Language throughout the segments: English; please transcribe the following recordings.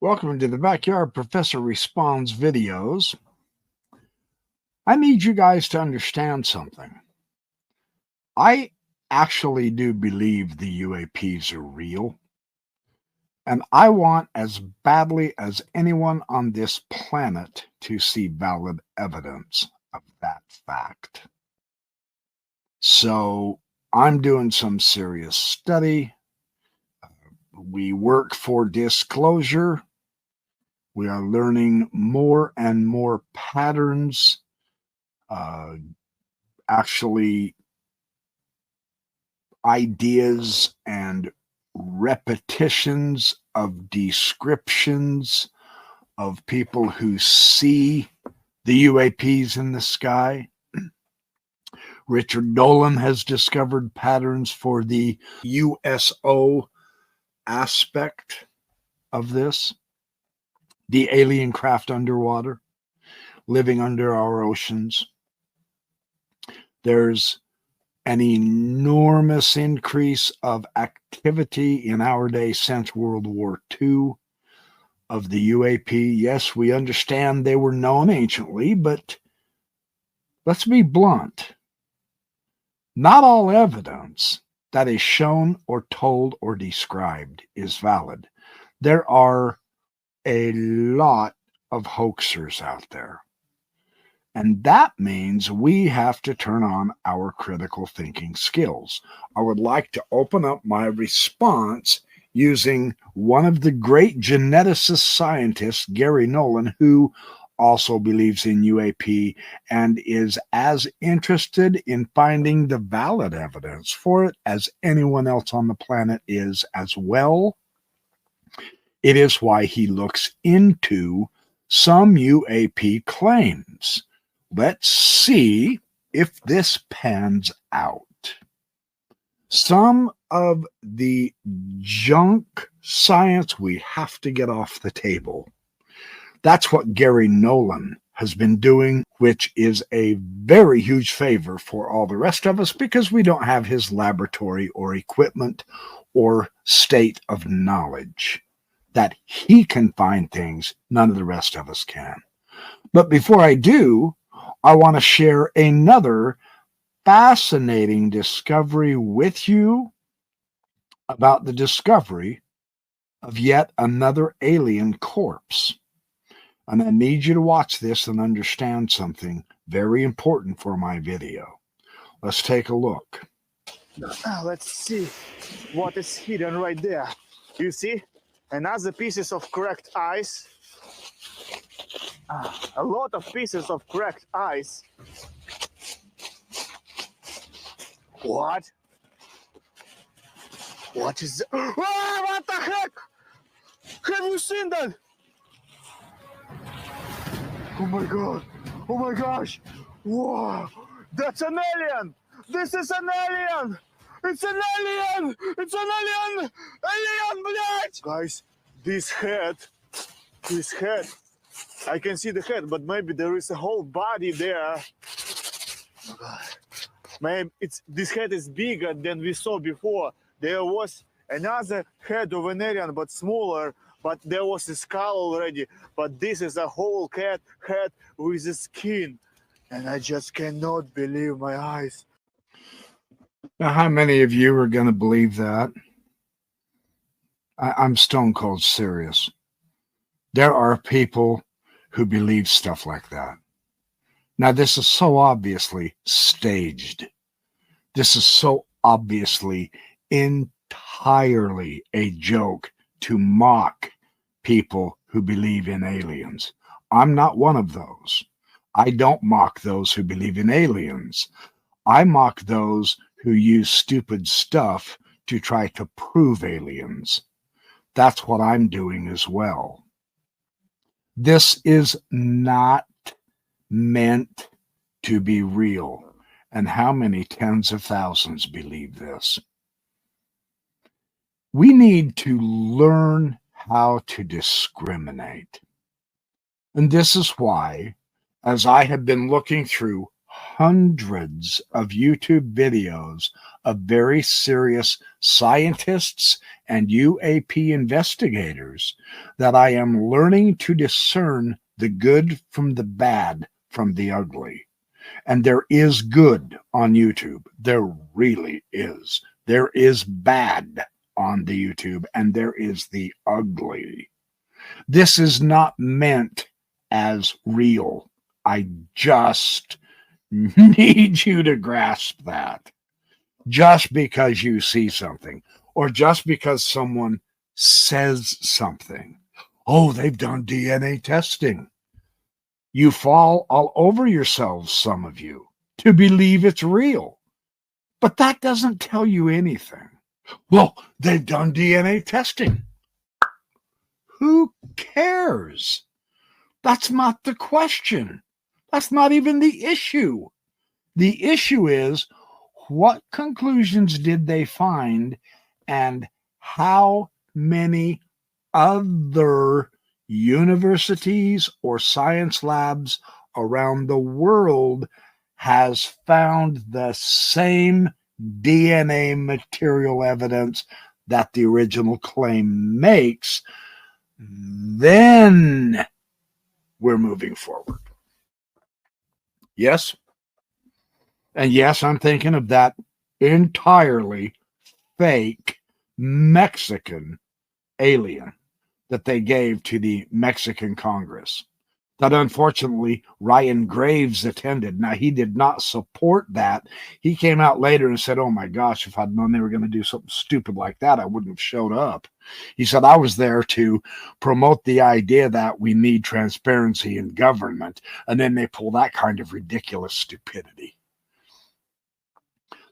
Welcome to the Backyard Professor Responds videos. I need you guys to understand something. I actually do believe the UAPs are real, and I want as badly as anyone on this planet to see valid evidence of that fact. So I'm doing some serious study. We work for disclosure. We are learning more and more patterns, actually ideas and repetitions of descriptions of people who see the UAPs in the sky. Richard Nolan has discovered patterns for the USO aspect of this. The alien craft underwater, living under our oceans. There's an enormous increase of activity in our day since World War II of the UAP. Yes, we understand they were known anciently, but let's be blunt. Not all evidence that is shown or told or described is valid. There are a lot of hoaxers out there. And that means we have to turn on our critical thinking skills. I would like to open up my response using one of the great geneticist scientists, Garry Nolan, who also believes in UAP and is as interested in finding the valid evidence for it as anyone else on the planet is as well. It is why he looks into some UAP claims. Let's see if this pans out. Some of the junk science we have to get off the table. That's what Garry Nolan has been doing, which is a very huge favor for all the rest of us because we don't have his laboratory or equipment or state of knowledge. That he can find things none of the rest of us can. But before I do, I want to share another fascinating discovery with you about the discovery of yet another alien corpse. And I need you to watch this and understand something very important for my video. Let's take a look. Let's see what is hidden right there. You see? Another pieces of cracked ice. A lot of pieces of cracked ice. What? What is that? Oh, what the heck? Have you seen that? Oh my god. Oh my gosh. Wow. That's an alien. This is an alien. It's an alien! It's an alien! Alien, блядь! Guys, this head, I can see the head, but maybe there is a whole body there. Oh God. Maybe this head is bigger than we saw before. There was another head of an alien, but smaller, but there was a skull already. But this is a whole head with a skin. And I just cannot believe my eyes. Now, how many of you are going to believe that? I'm stone cold serious. There are people who believe stuff like that. Now, this is so obviously staged. This is so obviously entirely a joke to mock people who believe in aliens. I'm not one of those. I don't mock those who believe in aliens. I mock those who use stupid stuff to try to prove aliens. That's what I'm doing as well. This is not meant to be real. And how many tens of thousands believe this? We need to learn how to discriminate. And this is why, as I have been looking through hundreds of YouTube videos of very serious scientists and UAP investigators that I am learning to discern the good from the bad from the ugly. And there is good on YouTube. There really is. There is bad on the YouTube, and there is the ugly. This is not meant as real. I just need you to grasp that. Just because you see something, or just because someone says something. Oh, they've done DNA testing. You fall all over yourselves, some of you, to believe it's real. But that doesn't tell you anything. Well, they've done DNA testing. Who cares? That's not the question. That's not even the issue. The issue is, what conclusions did they find, and how many other universities or science labs around the world has found the same DNA material evidence that the original claim makes? Then we're moving forward. Yes? And yes, I'm thinking of that entirely fake Mexican alien that they gave to the Mexican Congress, that unfortunately Ryan Graves attended. Now, he did not support that. He came out later and said, oh my gosh, if I'd known they were going to do something stupid like that, I wouldn't have showed up. He said, I was there to promote the idea that we need transparency in government, and then they pull that kind of ridiculous stupidity.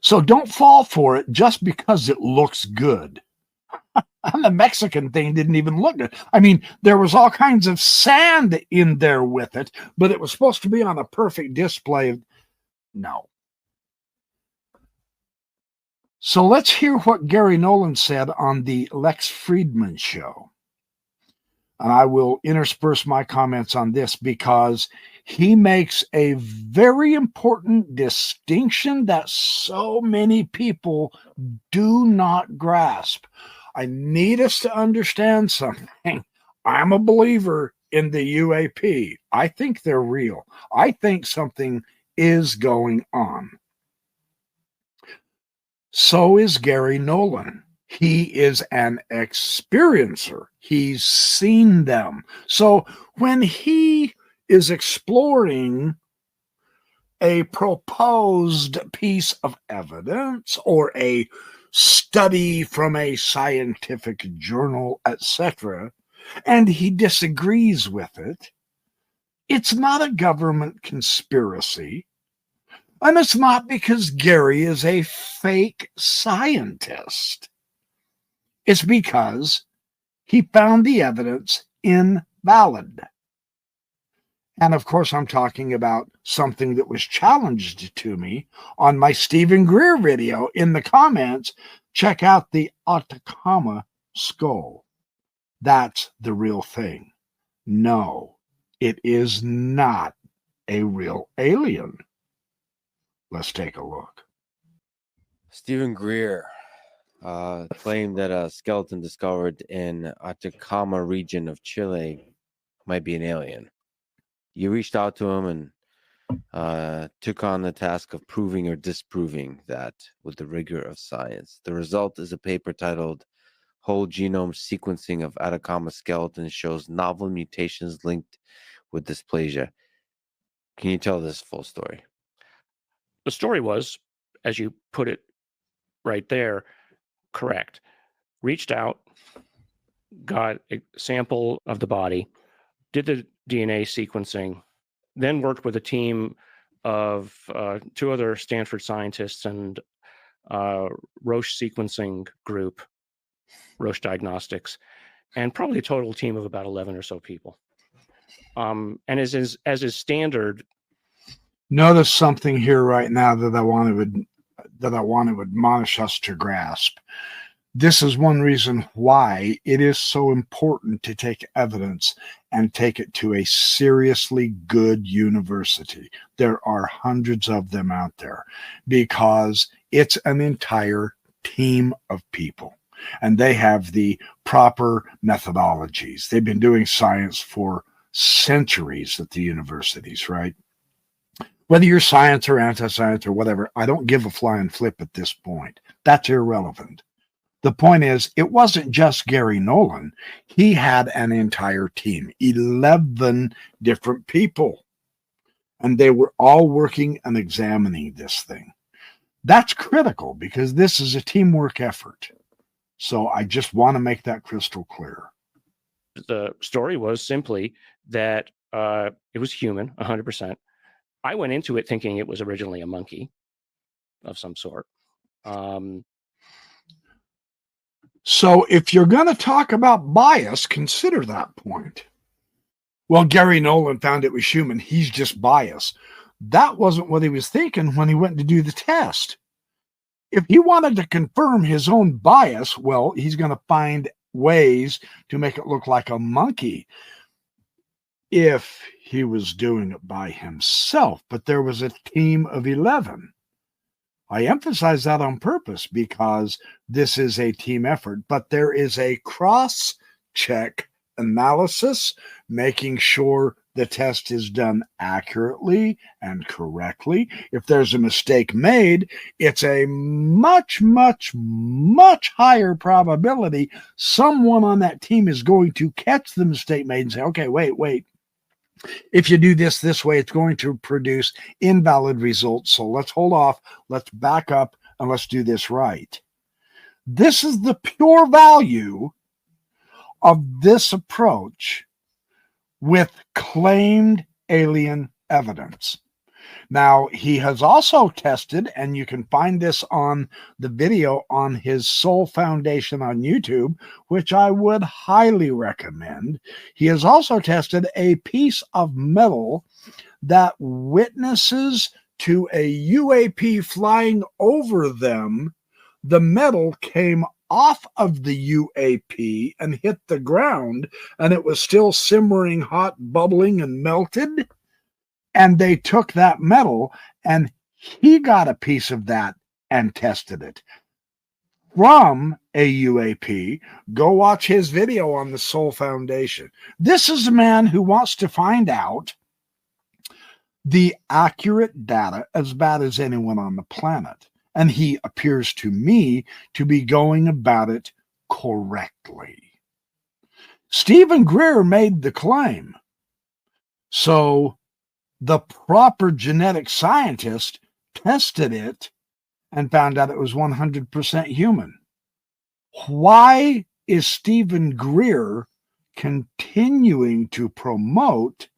So don't fall for it just because it looks good. And the Mexican thing didn't even look good. I mean, there was all kinds of sand in there with it, but it was supposed to be on a perfect display. No. So let's hear what Garry Nolan said on the Lex Friedman show. And I will intersperse my comments on this because he makes a very important distinction that so many people do not grasp. I need us to understand something. I'm a believer in the UAP. I think they're real. I think something is going on. So is Garry Nolan. He is an experiencer. He's seen them. So when he is exploring a proposed piece of evidence or a study from a scientific journal, etc., and he disagrees with it, it's not a government conspiracy. And it's not because Garry is a fake scientist. It's because he found the evidence invalid. And of course, I'm talking about something that was challenged to me on my Stephen Greer video. In the comments, check out the Altacama skull. That's the real thing. No, it is not a real alien. Let's take a look. Stephen Greer claimed that a skeleton discovered in Atacama region of Chile might be an alien. You reached out to him and took on the task of proving or disproving that with the rigor of science. The result is a paper titled Whole Genome Sequencing of Atacama Skeleton Shows Novel Mutations Linked with Dysplasia. Can you tell this full story? The story was, as you put it right there, correct. Reached out, got a sample of the body, did the DNA sequencing, then worked with a team of 2 other Stanford scientists and Roche sequencing group, Roche Diagnostics, and probably a total team of about 11 or so people. And as is standard. Notice something here right now that I want to admonish us to grasp. This is one reason why it is so important to take evidence and take it to a seriously good university. There are hundreds of them out there because it's an entire team of people and they have the proper methodologies. They've been doing science for centuries at the universities, right? Whether you're science or anti-science or whatever, I don't give a flying flip at this point. That's irrelevant. The point is, it wasn't just Garry Nolan. He had an entire team, 11 different people, and they were all working and examining this thing. That's critical because this is a teamwork effort. So I just want to make that crystal clear. The story was simply that it was human, 100%. I went into it thinking it was originally a monkey of some sort. So if you're going to talk about bias, consider that point. Well, Garry Nolan found it was human. He's just biased. That wasn't what he was thinking when he went to do the test. If he wanted to confirm his own bias, well, he's going to find ways to make it look like a monkey if he was doing it by himself. But there was a team of 11. I emphasize that on purpose because this is a team effort, but there is a cross-check analysis, making sure the test is done accurately and correctly. If there's a mistake made, it's a much, much, much higher probability someone on that team is going to catch the mistake made and say, okay, wait. If you do this way, it's going to produce invalid results. So let's hold off, let's back up, and let's do this right. This is the pure value of this approach with claimed alien evidence. Now, he has also tested, and you can find this on the video on his Soul Foundation on YouTube, which I would highly recommend. He has also tested a piece of metal that witnesses to a UAP flying over them. The metal came off of the UAP and hit the ground, and it was still simmering hot, bubbling, and melted. And they took that metal, and he got a piece of that and tested it from a UAP. Go watch his video on the Soul Foundation. This is a man who wants to find out the accurate data as bad as anyone on the planet. And he appears to me to be going about it correctly. Stephen Greer made the claim. So the proper genetic scientist tested it and found out it was 100% human. Why is Stephen Greer continuing to promote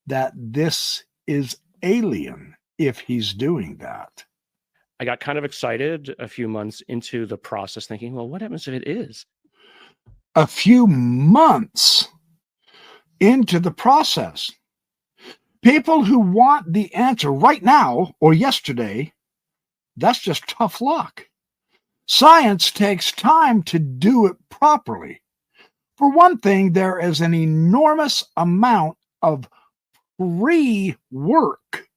that this is alien if he's doing that? I got kind of excited a few months into the process thinking, well, what happens if it is? A few months into the process, people who want the answer right now or yesterday, that's just tough luck. Science takes time to do it properly. For one thing, there is an enormous amount of pre-work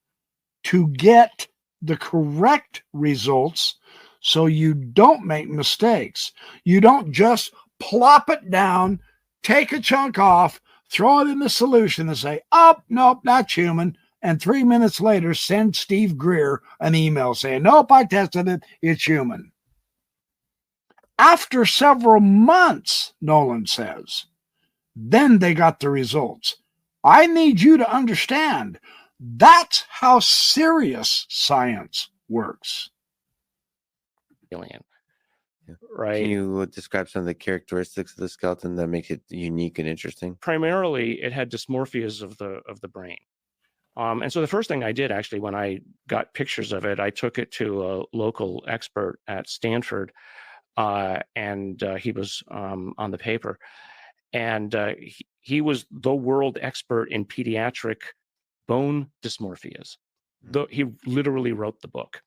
to get the correct results so you don't make mistakes. You don't just plop it down, take a chunk off, throw it in the solution and say, oh, nope, that's human. And 3 minutes later, send Steve Greer an email saying, nope, I tested it, it's human. After several months, Nolan says, then they got the results. I need you to understand that's how serious science works. Alien. Right. Can you describe some of the characteristics of the skeleton that makes it unique and interesting? Primarily, it had dysmorphias of the brain. And so the first thing I did actually when I got pictures of it, I took it to a local expert at Stanford, and he was on the paper. And he was the world expert in pediatric bone dysmorphias. He literally wrote the book.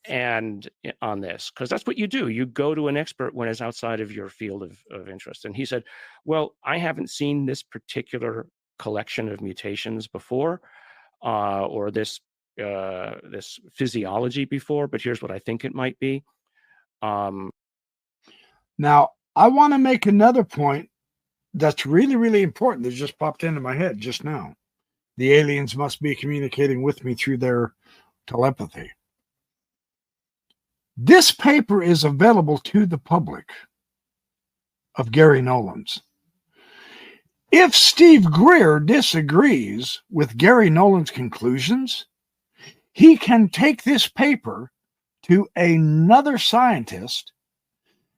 and on this, because that's what you do. You go to an expert when it's outside of your field of interest. And he said, well, I haven't seen this particular collection of mutations before, or this physiology before, but here's what I think it might be. Now, I want to make another point that's really, really important that just popped into my head just now. The aliens must be communicating with me through their telepathy. This paper is available to the public of Garry Nolan's. If Steve Greer disagrees with Garry Nolan's conclusions, he can take this paper to another scientist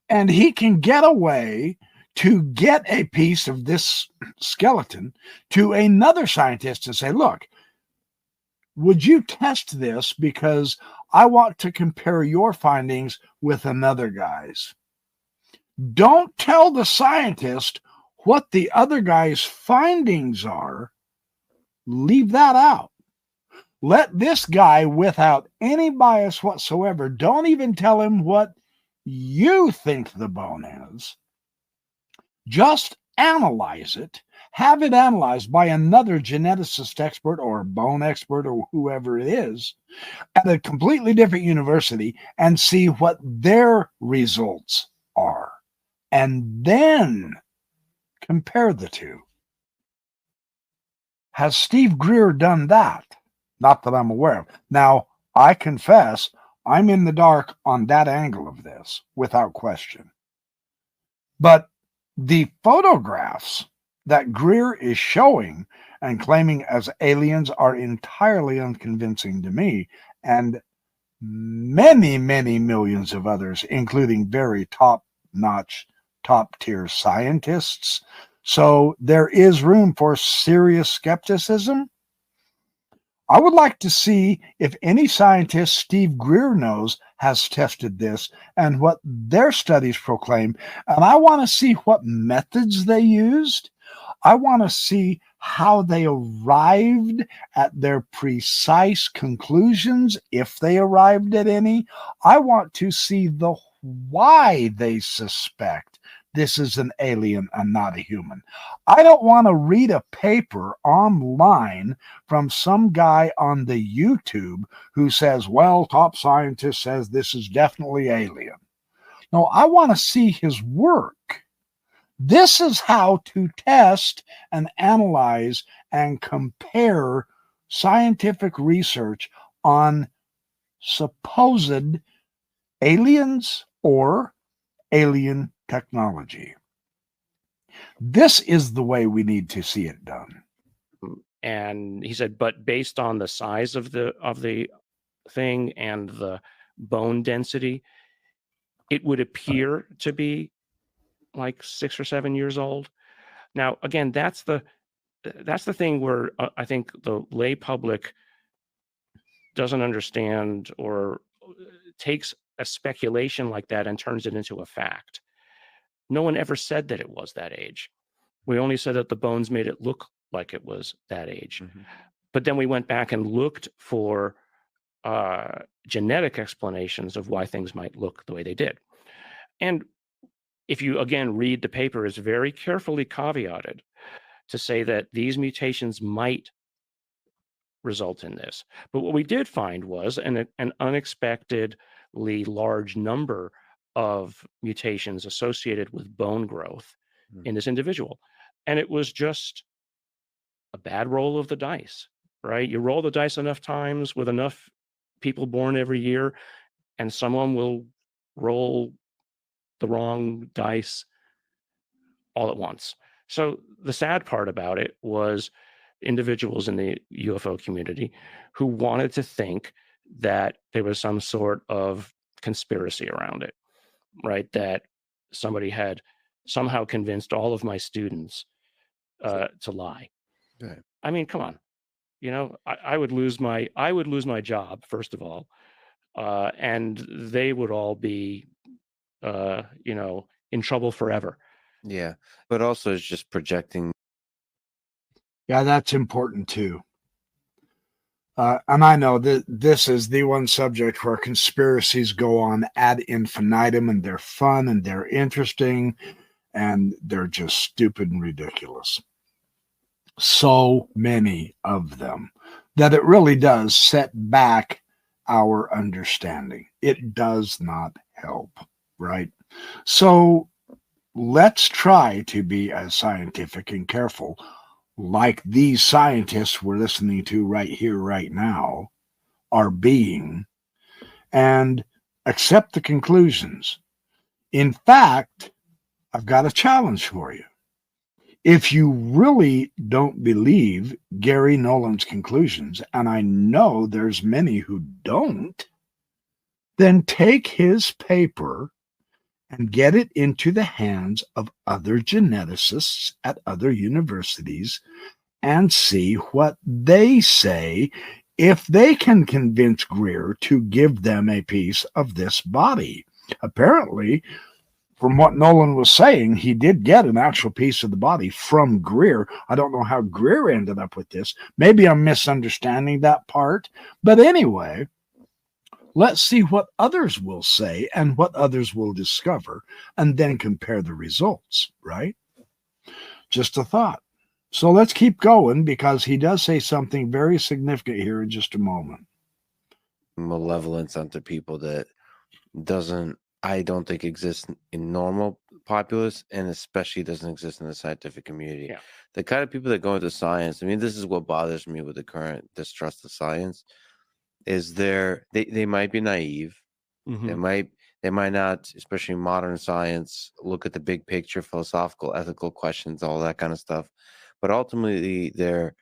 and he can get away to get a piece of this skeleton to another scientist and say, look, would you test this because I want to compare your findings with another guy's? Don't tell the scientist what the other guy's findings are. Leave that out. Let this guy, without any bias whatsoever, don't even tell him what you think the bone is. Just analyze it. Have it analyzed by another geneticist expert or bone expert or whoever it is at a completely different university and see what their results are. And then compare the two. Has Steve Greer done that? Not that I'm aware of. Now, I confess, I'm in the dark on that angle of this, without question. But the photographs that Greer is showing and claiming as aliens are entirely unconvincing to me, and many, many millions of others, including very top-notch, top-tier scientists. So there is room for serious skepticism. I would like to see if any scientist Steve Greer knows has tested this and what their studies proclaim. And I want to see what methods they used. I want to see how they arrived at their precise conclusions, if they arrived at any. I want to see the why they suspect this is an alien and not a human. I don't want to read a paper online from some guy on the YouTube who says, well, top scientist says this is definitely alien. No, I want to see his work. This is how to test and analyze and compare scientific research on supposed aliens or alien technology. This is the way we need to see it done. And he said, but based on the size of the thing and the bone density, it would appear to be like 6 or 7 years old. Now, again, that's the thing where I think the lay public doesn't understand or takes a speculation like that and turns it into a fact. No one ever said that it was that age. We only said that the bones made it look like it was that age. Mm-hmm. But then we went back and looked for genetic explanations of why things might look the way they did. And if you, again, read the paper, it's very carefully caveated to say that these mutations might result in this. But what we did find was an unexpectedly large number of mutations associated with bone growth in this individual. And it was just a bad roll of the dice, right? You roll the dice enough times with enough people born every year, and someone will roll the wrong dice all at once. So the sad part about it was individuals in the UFO community who wanted to think that there was some sort of conspiracy around it, right? That somebody had somehow convinced all of my students to lie. Okay. I mean, come on, you know, I would lose my job, first of all, and they would all be, you know, in trouble forever. Yeah, but also it's just projecting. Yeah, that's important too. And I know that this is the one subject where conspiracies go on ad infinitum, and they're fun and they're interesting and they're just stupid and ridiculous. So many of them that it really does set back our understanding. It does not help, right? So let's try to be as scientific and careful, like these scientists we're listening to right here, right now, are being, and accept the conclusions. In fact, I've got a challenge for you. If you really don't believe Garry Nolan's conclusions, and I know there's many who don't, then take his paper and get it into the hands of other geneticists at other universities and see what they say, if they can convince Greer to give them a piece of this body. Apparently, from what Nolan was saying, he did get an actual piece of the body from Greer. I don't know how Greer ended up with this. Maybe I'm misunderstanding that part. But anyway, let's see what others will say and what others will discover, and then compare the results, right? Just a thought. So let's keep going, because he does say something very significant here in just a moment. Malevolence onto people that I don't think exists in normal populace, and especially doesn't exist in the scientific community. Yeah. The kind of people that go into science, I mean, this is what bothers me with the current distrust of science, is they might be naive. Mhm. They might not, especially modern science, look at the big picture, philosophical, ethical questions, all that kind of stuff. But ultimately, they're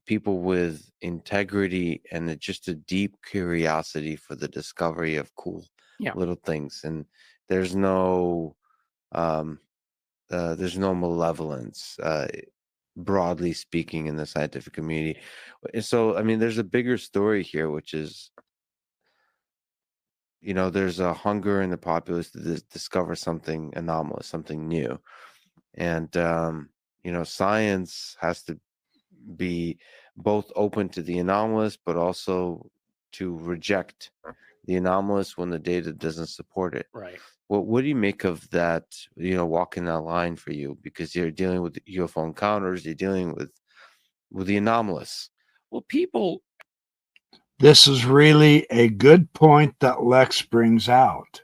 people with integrity and just a deep curiosity for the discovery of cool Yeah. little things. And there's no malevolence, broadly speaking, in the scientific community. So, I mean, there's a bigger story here, which is, there's a hunger in the populace to discover something anomalous, something new. And, science has to be both open to the anomalous, but also to reject the anomalous when the data doesn't support it. Right. What do you make of that, walking that line for you? Because you're dealing with UFO encounters, you're dealing with the anomalous. Well, people, This is really a good point that Lex brings out.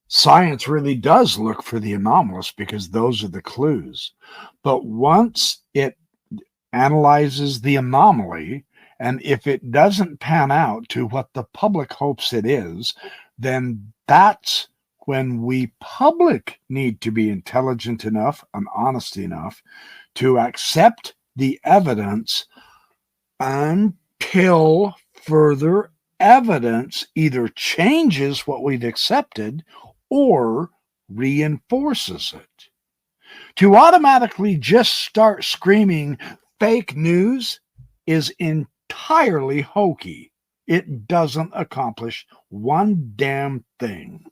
Science really does look for the anomalous because those are the clues. But once it analyzes the anomaly, and if it doesn't pan out to what the public hopes it is, then that's when we public need to be intelligent enough and honest enough to accept the evidence until further evidence either changes what we've accepted or reinforces it. To automatically just start screaming fake news is entirely hokey. It doesn't accomplish one damn thing.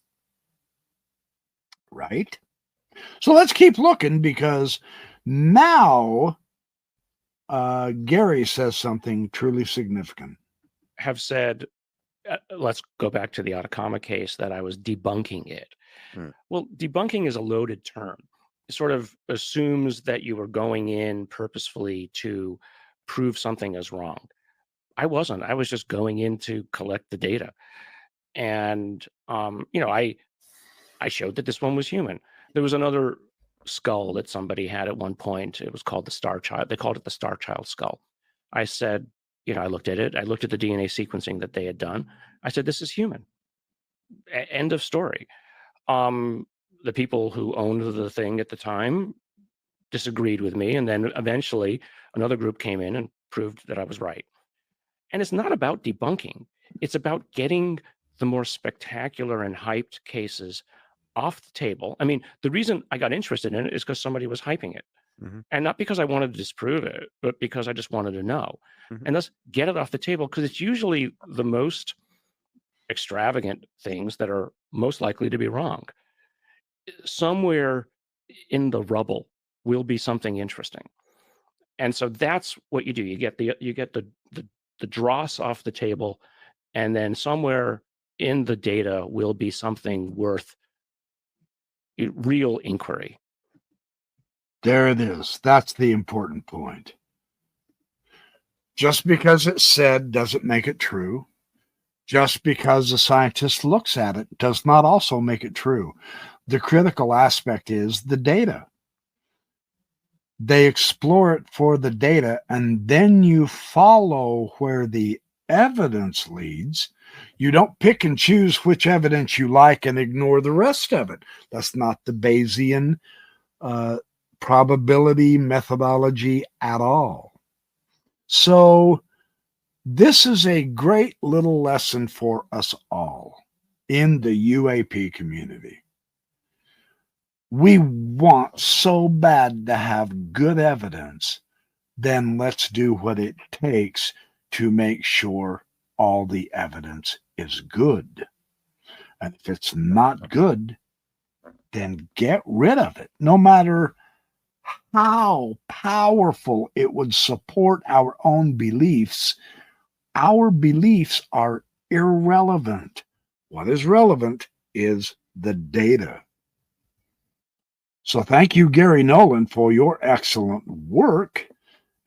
Right? So let's keep looking, because now Garry says something truly significant. have said, let's go back to the Altacama case, that I was debunking it. Well, debunking is a loaded term. It sort of assumes that you were going in purposefully to prove something is wrong. I wasn't. I was just going in to collect the data. And, I showed that this one was human. There was another skull that somebody had at one point. It was called the Star Child. They called it the Star Child skull. I said, I looked at it. I looked at the DNA sequencing that they had done. I said, this is human. End of story. The people who owned the thing at the time disagreed with me. And then eventually another group came in and proved that I was right. And it's not about debunking. It's about getting the more spectacular and hyped cases off the table. I mean, the reason I got interested in it is because somebody was hyping it. And not because I wanted to disprove it, but because I just wanted to know. And let's get it off the table, because it's usually the most extravagant things that are most likely to be wrong. Somewhere in the rubble will be something interesting. And so that's what you do. You get the dross off the table, and then somewhere in the data will be something worth real inquiry. There it is. That's the important point. Just because it's said doesn't make it true. Just because a scientist looks at it does not also make it true. The critical aspect is the data. They explore it for the data, and then you follow where the evidence leads. You don't pick and choose which evidence you like and ignore the rest of it. That's not the Bayesian probability methodology at all. So this is a great little lesson for us all in the UAP community. We want so bad to have good evidence, then let's do what it takes to make sure all the evidence is good. And if it's not good, then get rid of it, no matter how powerful it would support our own beliefs. Our beliefs are irrelevant. What is relevant is the data. So thank you, Garry Nolan, for your excellent work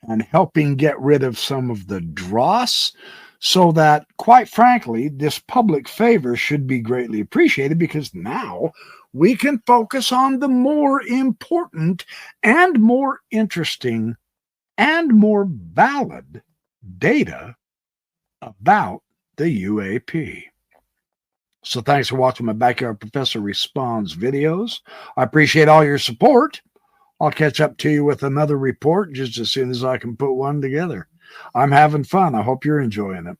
and helping get rid of some of the dross, so that, quite frankly, this public favor should be greatly appreciated, because now we can focus on the more important and more interesting and more valid data about the UAP. So thanks for watching my Backyard Professor Responds videos. I appreciate all your support. I'll catch up to you with another report just as soon as I can put one together. I'm having fun. I hope you're enjoying it.